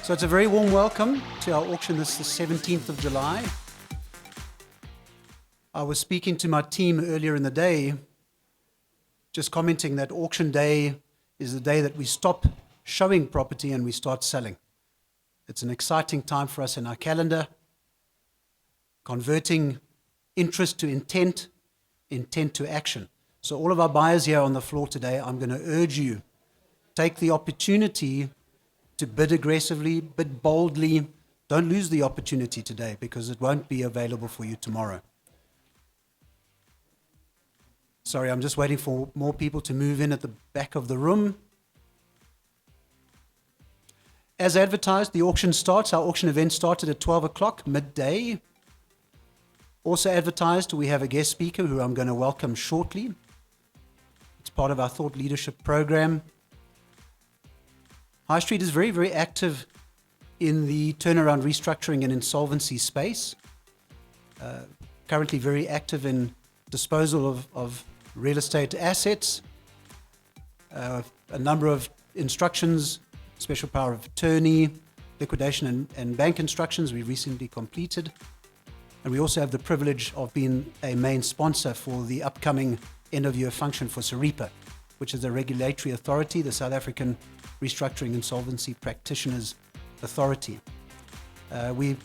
So it's a very warm welcome to our auction. This is the 17th of July. I was speaking to my team earlier in the day, just commenting that auction day is the day that we stop showing property and we start selling. It's an exciting time for us in our calendar, converting interest to intent, intent to action. So all of our buyers here on the floor today, I'm going to urge you, take the opportunity to bid aggressively, bid boldly. Don't lose the opportunity today because it won't be available for you tomorrow. Sorry, I'm just waiting for more people to move in at the back of the room. As advertised, the auction starts. Our auction event started at 12 o'clock, midday. Also advertised, we have a guest speaker who I'm going to welcome shortly. It's part of our thought leadership program. High Street is very, very active in the turnaround, restructuring and insolvency space. Currently very active in disposal of real estate assets. A number of instructions, special power of attorney, liquidation and bank instructions we recently completed. And we also have the privilege of being a main sponsor for the upcoming end-of-year function for SARIPA, which is a regulatory authority, the South African Restructuring Insolvency Practitioners Authority. We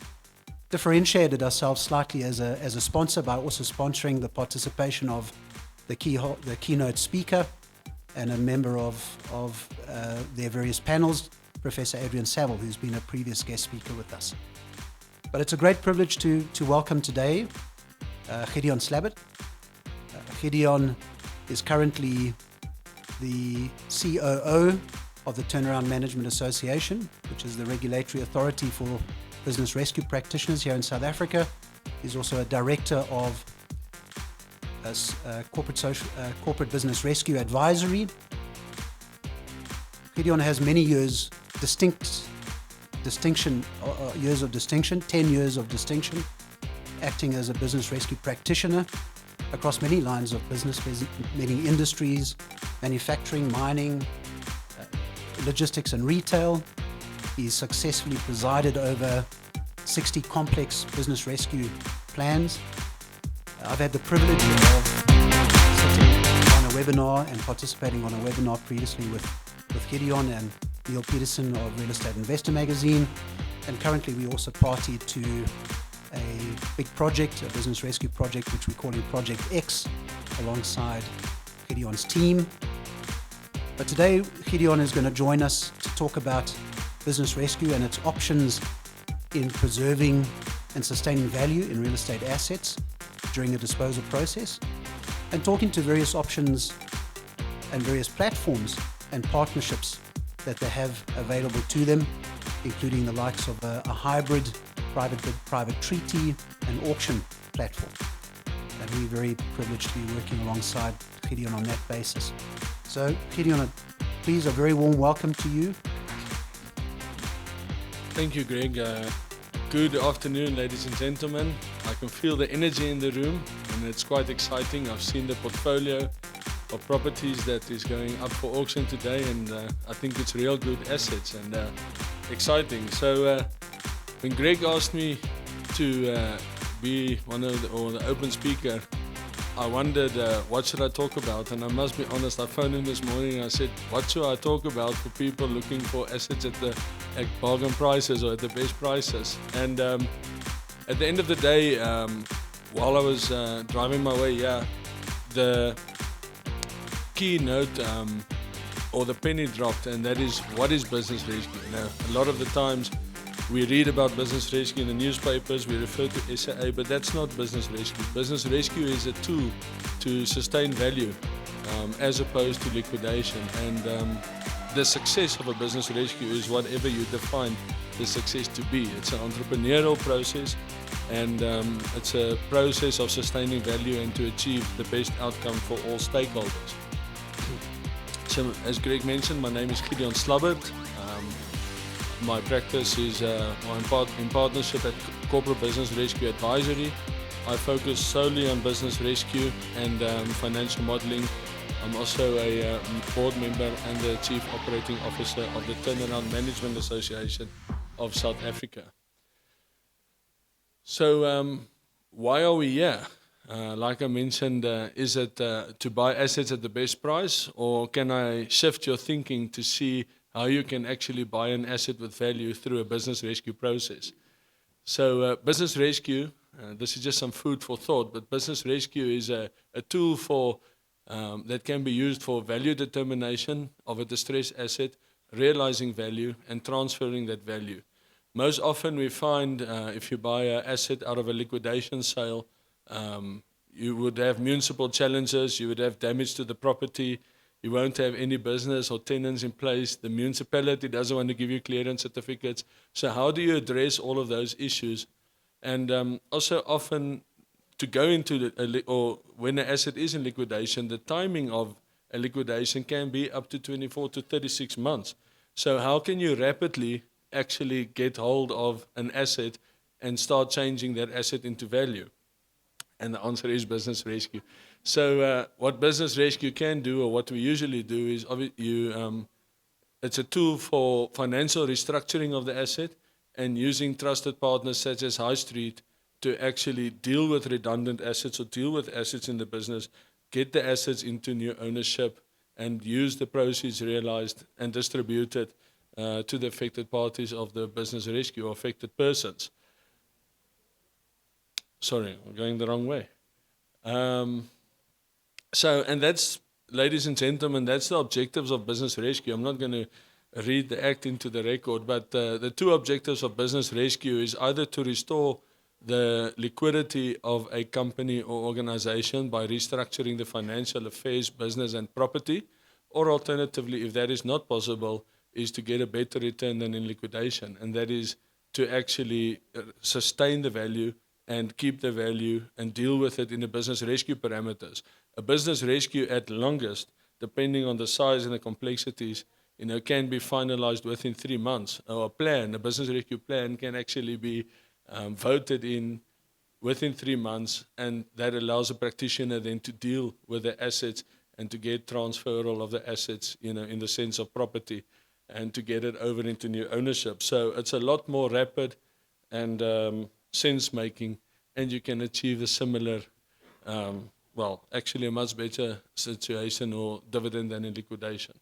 differentiated ourselves slightly as a sponsor by also sponsoring the participation of the keynote speaker and a member of their various panels, Professor Adrian Saville, who's been a previous guest speaker with us. But it's a great privilege to welcome today Gideon Slabbert. Gideon is currently the COO of the Turnaround Management Association, which is the regulatory authority for business rescue practitioners here in South Africa. He's also a director of corporate business rescue advisory. Gideon has many years of distinction, 10 years of distinction, acting as a business rescue practitioner across many lines of business, many industries, manufacturing, mining, logistics and retail. He's successfully presided over 60 complex business rescue plans. I've had the privilege of sitting on a webinar and participating on a webinar previously with Gideon and Neil Peterson of Real Estate Investor Magazine. And currently we also party to a big project, a business rescue project, which we're calling Project X, alongside Gideon's team. But today, Gideon is going to join us to talk about business rescue and its options in preserving and sustaining value in real estate assets during the disposal process, and talking to various options and various platforms and partnerships that they have available to them, including the likes of a hybrid private bid, private treaty and auction platform. And we're very privileged to be working alongside Gideon on that basis. So Gideon, please, a very warm welcome to you. Thank you, Greg. Good afternoon, ladies and gentlemen. I can feel the energy in the room and it's quite exciting. I've seen the portfolio of properties that is going up for auction today, and I think it's real good assets and exciting. So when Greg asked me to be the open speaker, I wondered what should I talk about, and I must be honest, I phoned him this morning and I said, what should I talk about for people looking for assets at bargain prices or at the best prices? And at the end of the day, while I was driving my way here, the keynote or the penny dropped, and that is, what is business rescue? Now, a lot of the times we read about business rescue in the newspapers, we refer to SAA, but that's not business rescue. Business rescue is a tool to sustain value as opposed to liquidation. And the success of a business rescue is whatever you define the success to be. It's an entrepreneurial process, and it's a process of sustaining value and to achieve the best outcome for all stakeholders. So, as Greg mentioned, my name is Gideon Slabbert. My practice is in partnership at Corporate Business Rescue Advisory. I focus solely on business rescue and financial modeling. I'm also a board member and the Chief Operating Officer of the Turnaround Management Association of South Africa. So why are we here? Like I mentioned, is it to buy assets at the best price, or can I shift your thinking to see how you can actually buy an asset with value through a business rescue process? So business rescue, this is just some food for thought, but business rescue is a tool for that can be used for value determination of a distressed asset, realizing value, and transferring that value. Most often we find if you buy an asset out of a liquidation sale, you would have municipal challenges, you would have damage to the property, you won't have any business or tenants in place, the municipality doesn't want to give you clearance certificates. So how do you address all of those issues? And also often to go into or when an asset is in liquidation, the timing of a liquidation can be up to 24 to 36 months. So how can you rapidly actually get hold of an asset and start changing that asset into value? And the answer is business rescue. So what business rescue can do, or what we usually do, is it's a tool for financial restructuring of the asset and using trusted partners such as High Street to actually deal with redundant assets or deal with assets in the business, get the assets into new ownership, and use the proceeds realized and distributed to the affected parties of the business rescue or affected persons. Sorry, I'm going the wrong way. And that's, ladies and gentlemen, that's the objectives of business rescue. I'm not going to read the act into the record, but the two objectives of business rescue is either to restore the liquidity of a company or organization by restructuring the financial affairs, business, and property, or alternatively, if that is not possible, is to get a better return than in liquidation, and that is to actually sustain the value and keep the value and deal with it in the business rescue parameters. A business rescue at longest, depending on the size and the complexities, can be finalized within 3 months. Or a business rescue plan can actually be voted in within 3 months, and that allows a practitioner then to deal with the assets and to get transferal of the assets, in the sense of property, and to get it over into new ownership. So it's a lot more rapid and sense-making, and you can achieve a similar, actually a much better situation or dividend than in liquidation.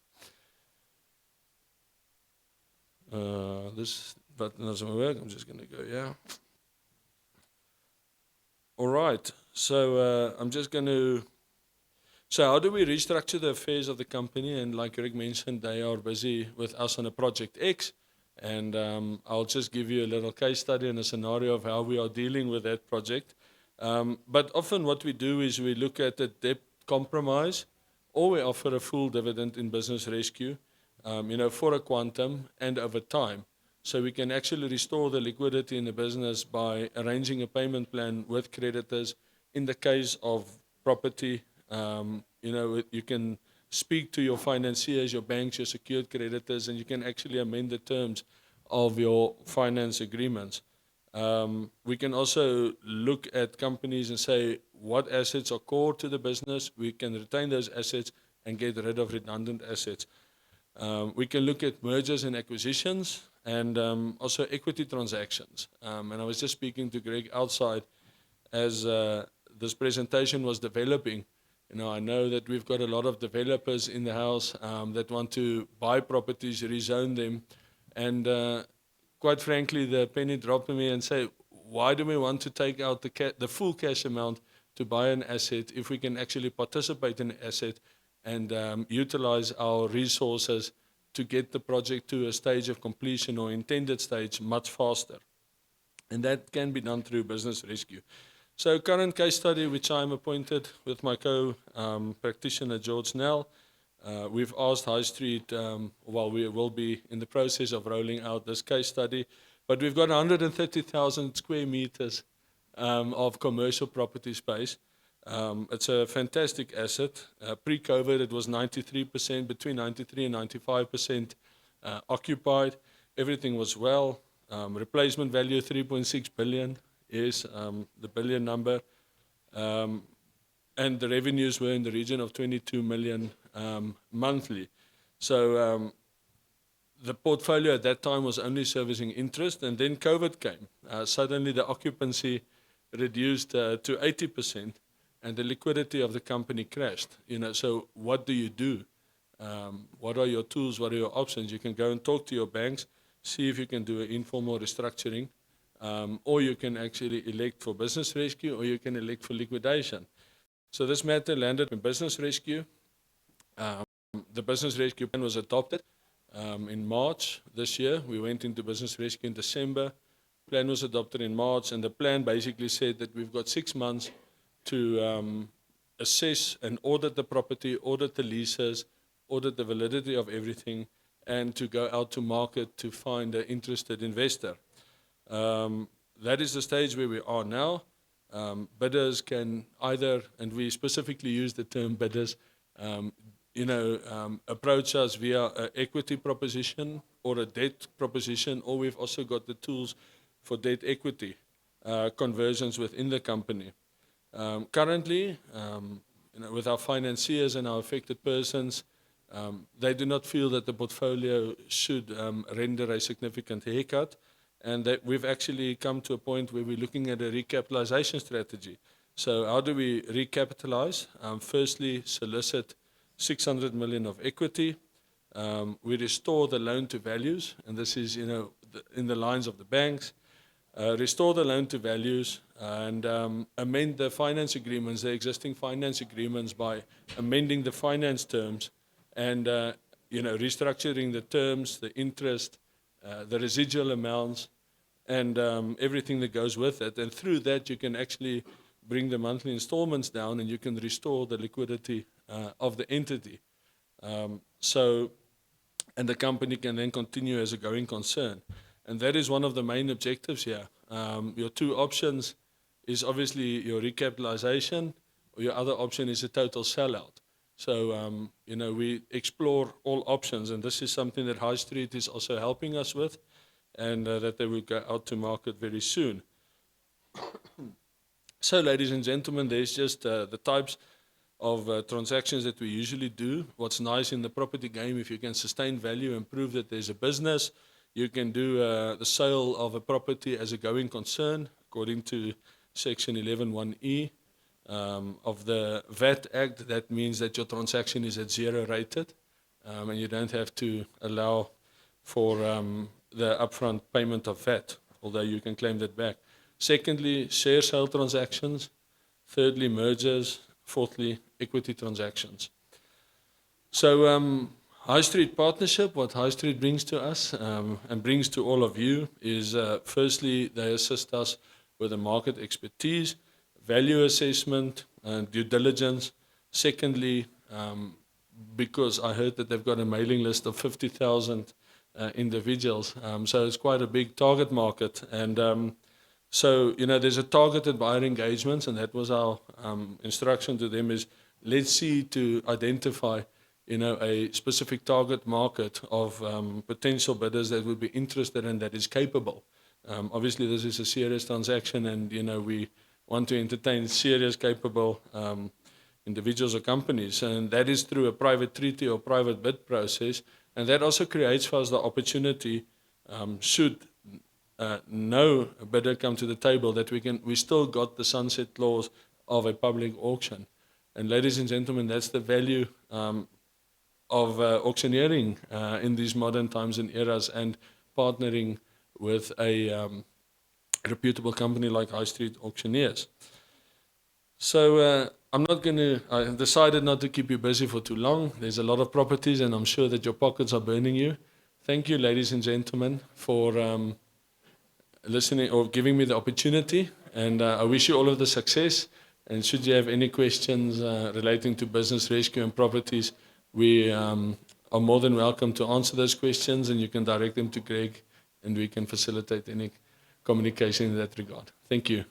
This button doesn't work. I'm just going to go, yeah. All right. So I'm just going to... So how do we restructure the affairs of the company? And like Greg mentioned, they are busy with us on a Project X. And I'll just give you a little case study and a scenario of how we are dealing with that project. But often what we do is we look at the debt compromise, or we offer a full dividend in business rescue, for a quantum and over time. So we can actually restore the liquidity in the business by arranging a payment plan with creditors. In the case of property, you can speak to your financiers, your banks, your secured creditors, and you can actually amend the terms of your finance agreements. We can also look at companies and say what assets are core to the business. We can retain those assets and get rid of redundant assets. We can look at mergers and acquisitions and also equity transactions. And I was just speaking to Greg outside as this presentation was developing. I know that we've got a lot of developers in the house that want to buy properties, rezone them. And quite frankly, the penny dropped on me and say, why do we want to take out the full cash amount to buy an asset if we can actually participate in an asset and utilize our resources to get the project to a stage of completion or intended stage much faster? And that can be done through business rescue. So current case study, which I'm appointed with my co-practitioner, George Nell. We've asked High Street, we will be in the process of rolling out this case study, but we've got 130,000 square meters of commercial property space. It's a fantastic asset. Pre-COVID, it was 93%, between 93 and 95% occupied. Everything was well. Replacement value 3.6 billion is the billion number. And the revenues were in the region of 22 million monthly. So the portfolio at that time was only servicing interest, and then COVID came. Suddenly the occupancy reduced to 80%, and the liquidity of the company crashed. So what do you do? What are your tools? What are your options? You can go and talk to your banks, see if you can do an informal restructuring, or you can actually elect for business rescue, or you can elect for liquidation. So this matter landed in business rescue. The business rescue plan was adopted in March this year. We went into business rescue in December. Plan was adopted in March, and the plan basically said that we've got 6 months to assess and audit the property, audit the leases, audit the validity of everything, and to go out to market to find an interested investor. That is the stage where we are now. Bidders can either, and we specifically use the term bidders, approach us via an equity proposition or a debt proposition, or we've also got the tools for debt equity conversions within the company. Currently, with our financiers and our affected persons, they do not feel that the portfolio should render a significant haircut, and that we've actually come to a point where we're looking at a recapitalization strategy. So how do we recapitalize? Firstly, solicit 600 million of equity. We restore the loan to values, and this is in the lines of the banks. Restore the loan to values and amend the finance agreements, the existing finance agreements, by amending the finance terms and restructuring the terms, the interest, the residual amounts, and everything that goes with it. And through that, you can actually bring the monthly installments down, and you can restore the liquidity of the entity. And the company can then continue as a going concern. And that is one of the main objectives here. Your two options is obviously your recapitalization, or your other option is a total sellout. So, we explore all options, and this is something that High Street is also helping us with, and that they will go out to market very soon. So, ladies and gentlemen, there's just the types of transactions that we usually do. What's nice in the property game, if you can sustain value and prove that there's a business, you can do the sale of a property as a going concern, according to Section 11(1)(e) of the VAT Act. That means that your transaction is at 0 rated, and you don't have to allow for the upfront payment of VAT, although you can claim that back. Secondly, share sale transactions. Thirdly, mergers. Fourthly, equity transactions. So High Street Partnership, what High Street brings to us and brings to all of you is, firstly, they assist us with the market expertise, value assessment, and due diligence. Secondly, because I heard that they've got a mailing list of 50,000 individuals, so it's quite a big target market. And so, there's a targeted buyer engagement, and that was our instruction to them is, let's see to identify a specific target market of potential bidders that would be interested and that is capable. Obviously, this is a serious transaction, and we want to entertain serious, capable individuals or companies, and that is through a private treaty or private bid process. And that also creates for us the opportunity, should no bidder come to the table, that we still got the sunset clause of a public auction. And ladies and gentlemen, that's the value of auctioneering in these modern times and eras, and partnering with a reputable company like High Street Auctioneers. So I decided not to keep you busy for too long. There's a lot of properties, and I'm sure that your pockets are burning you. Thank you, ladies and gentlemen, for listening or giving me the opportunity, and I wish you all of the success. And should you have any questions relating to business rescue and properties, we are more than welcome to answer those questions, and you can direct them to Greg, and we can facilitate any communication in that regard. Thank you.